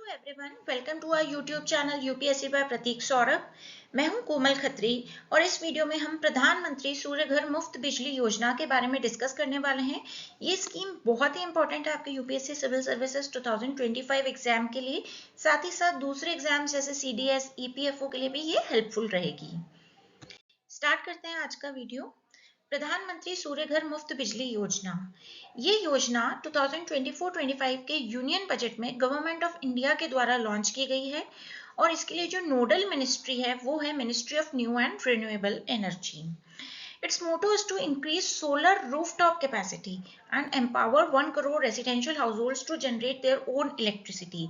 Everyone, welcome to our YouTube channel UPSC by Prateek Saurabh. मैं हूं कोमल खत्री और इस वीडियो में हम प्रधानमंत्री सूर्य घर मुफ्त बिजली योजना के बारे में डिस्कस करने वाले हैं। ये स्कीम बहुत ही इंपॉर्टेंट है आपके यूपीएससी सिविल सर्विसेज 2025 एग्जाम के लिए, साथ ही साथ दूसरे एग्जाम जैसे सीडीएस, ईपीएफओ के लिए भी ये हेल्पफुल रहेगी। स्टार्ट करते हैं आज का वीडियो। प्रधानमंत्री सूर्य घर मुफ्त बिजली योजना, ये योजना 2024-25 के यूनियन बजट में गवर्नमेंट ऑफ इंडिया के द्वारा लॉन्च की गई है और इसके लिए जो नोडल मिनिस्ट्री है वो है ministry of new and renewable energy. Its motto is to increase solar rooftop capacity and empower 1 crore residential households to generate their own electricity.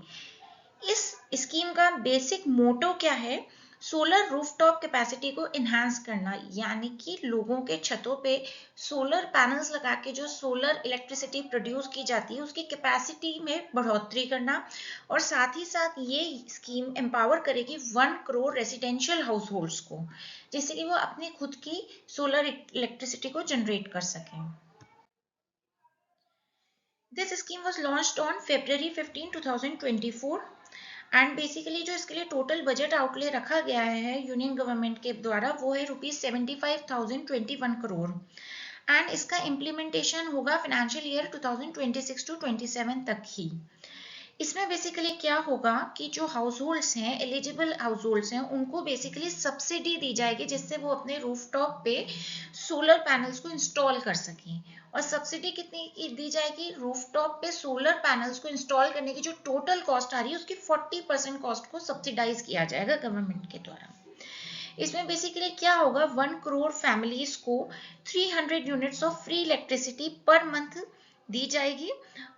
इस स्कीम का बेसिक मोटो क्या है? सोलर रूफटॉप कैपेसिटी को enhance करना, यानी कि लोगों के छतों पे सोलर पैनल्स लगा के जो सोलर इलेक्ट्रिसिटी प्रोड्यूस की जाती है उसकी कैपेसिटी में बढ़ोतरी करना, और साथ ही साथ ये स्कीम एम्पावर करेगी 1 करोड़ रेसिडेंशियल हाउस को, जिससे कि वो अपनी खुद की सोलर इलेक्ट्रिसिटी को जनरेट कर सकें। This scheme was launched on February 15, 2024 and basically जो इसके लिए टोटल बजट आउटले रखा गया है यूनियन गवर्नमेंट के द्वारा वो है ₹75,021 करोड़ एंड इसका इम्प्लीमेंटेशन होगा फाइनेंशियल ईयर 2026 टू 27 तक ही। इसमें बेसिकली क्या होगा कि जो हाउस होल्ड्स हैं, एलिजिबल हाउस होल्ड्स हैं, उनको बेसिकली सब्सिडी दी जाएगी जिससे वो अपने रूफटॉप पे सोलर पैनल्स को इंस्टॉल कर सकें। और सब्सिडी कितनी दी जाएगी? रूफटॉप पे सोलर पैनल्स को इंस्टॉल करने की जो टोटल कॉस्ट आ रही है उसकी 40% कॉस्ट को सब्सिडाइज किया जाएगा गवर्नमेंट के द्वारा। इसमें बेसिकली क्या होगा, 1 करोड़ फैमिलीज को 300 units of free electricity per month दी जाएगी,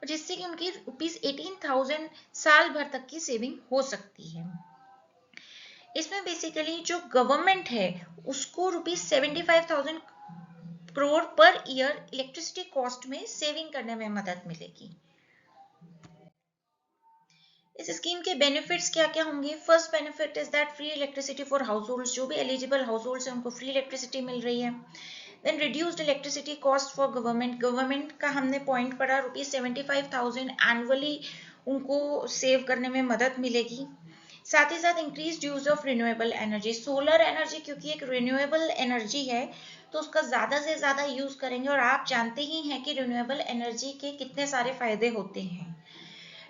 जिससे कि उनकी ₹18,000 साल भर तक की सेविंग हो सकती है। इसमें बेसिकली जो गवर्नमेंट है उसको ₹75,000 crore per year electricity cost में सेविंग करने में मदद मिलेगी। इस स्कीम के बेनिफिट्स क्या क्या होंगे? First benefit is that free electricity for house holds, जो भी एलिजिबल हाउस होल्ड्स हैं उनको फ्री इलेक्ट्रिसिटी मिल रही है। Then reduced electricity cost for government का हमने पॉइंट पढ़ा, ₹75,000 एनुअली उनको सेव करने में मदद मिलेगी। साथ ही साथ increase use of renewable energy, solar energy क्योंकि एक रिन्यूएबल एनर्जी है तो उसका ज्यादा से ज्यादा यूज करेंगे, और आप जानते ही हैं कि रिन्यूएबल एनर्जी के कितने सारे फायदे होते हैं।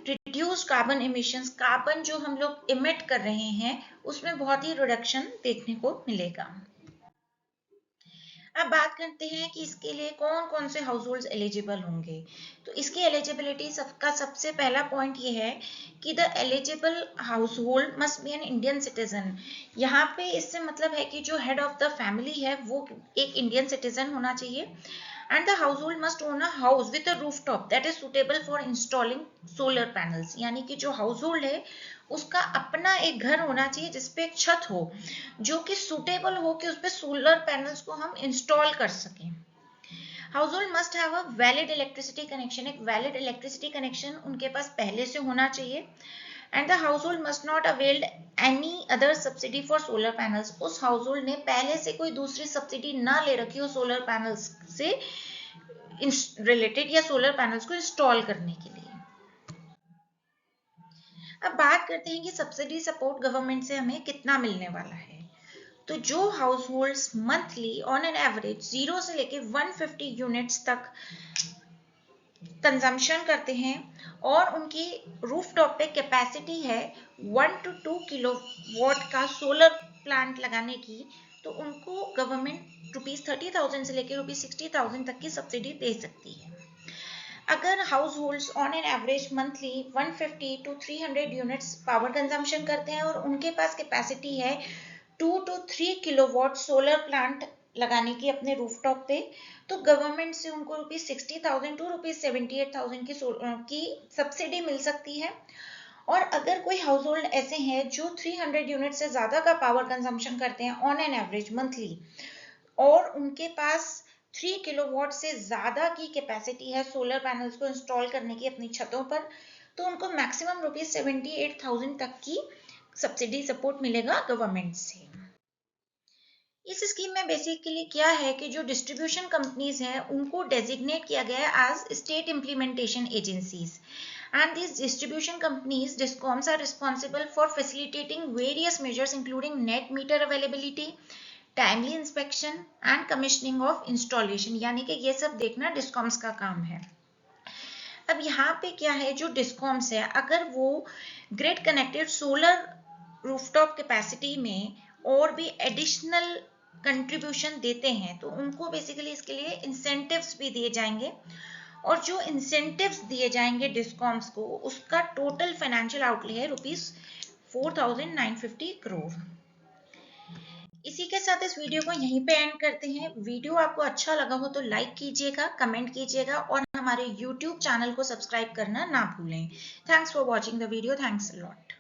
रिड्यूस कार्बन इमिशंस, कार्बन जो हम लोग इमिट कर रहे हैं उसमें बहुत ही रिडक्शन देखने को मिलेगा। अब बात करते हैं कि इसके लिए कौन कौन से हाउस होल्ड एलिजिबल होंगे। तो इसकी एलिजिबिलिटी का सबसे पहला पॉइंट ये है कि the eligible house hold must be an Indian citizen. यहाँ पे इससे मतलब है कि जो हेड ऑफ द फैमिली है वो एक इंडियन सिटीजन होना चाहिए, and the household must own a house with a rooftop that is suitable for installing solar panels। यानी कि जो हाउसहोल्ड है उसका अपना एक घर होना चाहिए जिसपे एक छत हो जो कि सुटेबल हो कि उसपे सोलर पैनल्स को हम इंस्टॉल कर सकें। Household must have a valid electricity connection, एक वैलिड इलेक्ट्रिसिटी कनेक्शन उनके पास पहले से होना चाहिए। And the household must not availed any other subsidy for solar panels, उस हाउसहोल्ड ने पहले से कोई दूसरी सब्सिडी ना ले रखी हो सोलर पैनल्स से रिलेटेड या सोलर पैनल्स को इंस्टॉल करने के लिए। अब बात करते हैं कि सब्सिडी सपोर्ट गवर्नमेंट से हमें कितना मिलने वाला है। तो जो house holds monthly on an average 0 से लेके 150 यूनिट्स तक कंजम्पशन करते हैं और उनकी रूफटॉप पे कैपेसिटी है 1 to 2 किलोवाट का सोलर प्लांट लगाने की, तो उनको गवर्नमेंट ₹30,000 से लेकर ₹60,000 तक की सब्सिडी दे सकती है। अगर house holds on an average monthly 150 to 300 units power consumption करते हैं और उनके पास कैपेसिटी है 2 to 3 किलोवाट सोलर प्लांट लगाने की अपने रूफटॉप पे, तो गवर्नमेंट से उनको ₹60,000 टू ₹78,000 की सब्सिडी मिल सकती है। और अगर कोई हाउस होल्ड ऐसे हैं जो 300 यूनिट से ज्यादा का पावर कंजम्पशन करते हैं ऑन एन एवरेज मंथली और उनके पास 3 किलोवाट से ज्यादा की कैपेसिटी है सोलर पैनल्स को इंस्टॉल करने की अपनी छतों पर, तो उनको मैक्सिमम ₹78,000 तक की सब्सिडी सपोर्ट मिलेगा गवर्नमेंट से। इस स्कीम में बेसिकली क्या है कि जो डिस्ट्रीब्यूशन कंपनीज हैं उनको डेजिग्नेट किया गया है as state implementation agencies. And these distribution companies, DISCOMs, are responsible for facilitating various measures including net meter availability, timely inspection and commissioning of installation. यानी कि ये सब देखना DISCOMs का काम है। अब यहाँ पे क्या है, जो DISCOMs है अगर वो grid connected solar rooftop capacity में और भी एडिशनल कंट्रीब्यूशन देते हैं तो उनको बेसिकली इसके लिए इंसेंटिव्स भी दिए जाएंगे, और जो इंसेंटिव्स दिए जाएंगे डिस्कॉम्स को उसका टोटल फाइनेंशियल आउटले है ₹4,950 करोड़। इसी के साथ इस वीडियो को यहीं पे एंड करते हैं। वीडियो आपको अच्छा लगा हो तो लाइक कीजिएगा, कमेंट कीजिएगा और हमारे YouTube चैनल को सब्सक्राइब करना ना भूलें। Thanks for watching the video. Thanks a lot.